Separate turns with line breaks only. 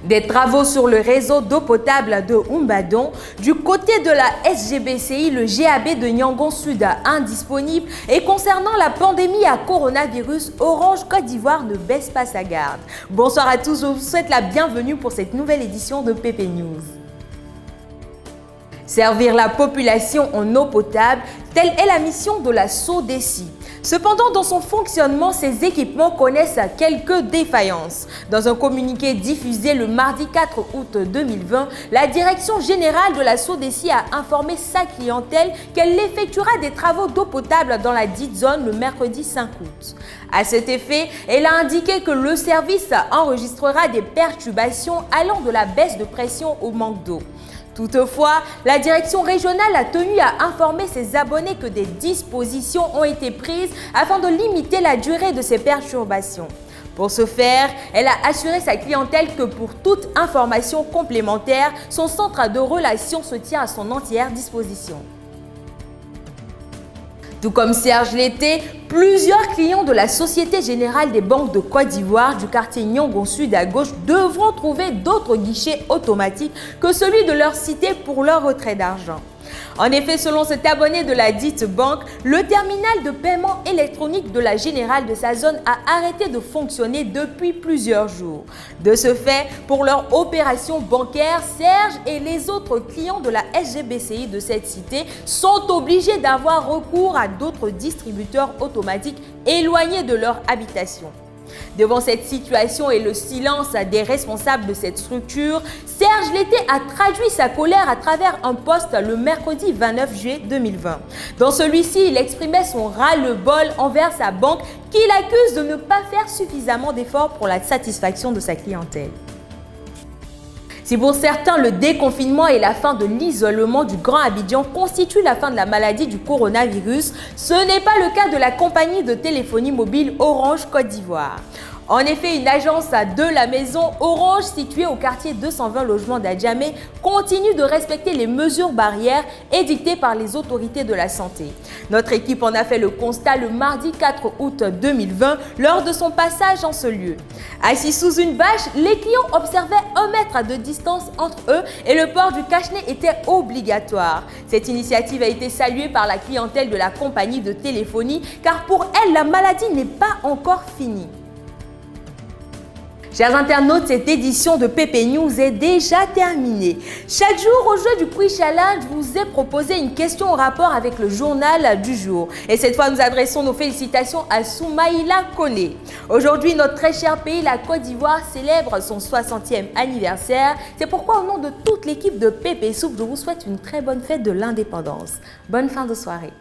Des travaux sur le réseau d'eau potable de Oumbadon. Du côté de la SGBCI, le GAB de Yangon Sud indisponible. Et concernant la pandémie à coronavirus, Orange Côte d'Ivoire ne baisse pas sa garde. Bonsoir à tous, je vous souhaite la bienvenue pour cette nouvelle édition de PP News. Servir la population en eau potable, telle est la mission de la SODECI. Cependant, dans son fonctionnement, ces équipements connaissent quelques défaillances. Dans un communiqué diffusé le mardi 4 août 2020, la Direction générale de la SODECI a informé sa clientèle qu'elle effectuera des travaux d'eau potable dans la dite zone le mercredi 5 août. À cet effet, elle a indiqué que le service enregistrera des perturbations allant de la baisse de pression au manque d'eau. Toutefois, la direction régionale a tenu à informer ses abonnés que des dispositions ont été prises afin de limiter la durée de ces perturbations. Pour ce faire, elle a assuré sa clientèle que pour toute information complémentaire, son centre de relations se tient à son entière disposition. Tout comme Serge Lété, plusieurs clients de la Société Générale des Banques de Côte d'Ivoire du quartier Yangon Sud à gauche devront trouver d'autres guichets automatiques que celui de leur cité pour leur retrait d'argent. En effet, selon cet abonné de la dite banque, le terminal de paiement électronique de la Générale de sa zone a arrêté de fonctionner depuis plusieurs jours. De ce fait, pour leur opération bancaire, Serge et les autres clients de la SGBCI de cette cité sont obligés d'avoir recours à d'autres distributeurs automatiques éloignés de leur habitation. Devant cette situation et le silence des responsables de cette structure, Serge Lété a traduit sa colère à travers un post le mercredi 29 juillet 2020. Dans celui-ci, il exprimait son ras-le-bol envers sa banque qu'il accuse de ne pas faire suffisamment d'efforts pour la satisfaction de sa clientèle. Si pour certains, le déconfinement et la fin de l'isolement du Grand Abidjan constituent la fin de la maladie du coronavirus, ce n'est pas le cas de la compagnie de téléphonie mobile Orange Côte d'Ivoire. En effet, une agence de la maison Orange située au quartier 220 logements d'Adjamé continue de respecter les mesures barrières édictées par les autorités de la santé. Notre équipe en a fait le constat le mardi 4 août 2020 lors de son passage en ce lieu. Assis sous une bâche, les clients observaient 1 mètre de distance entre eux et le port du cache-nez était obligatoire. Cette initiative a été saluée par la clientèle de la compagnie de téléphonie car pour elle, la maladie n'est pas encore finie. Chers internautes, cette édition de PP News est déjà terminée. Chaque jour, au jeu du Quiz Challenge, vous est proposé une question en rapport avec le journal du jour. Et cette fois, nous adressons nos félicitations à Soumaïla Koné. Aujourd'hui, notre très cher pays, la Côte d'Ivoire, célèbre son 60e anniversaire. C'est pourquoi, au nom de toute l'équipe de PP Soup, je vous souhaite une très bonne fête de l'indépendance. Bonne fin de soirée.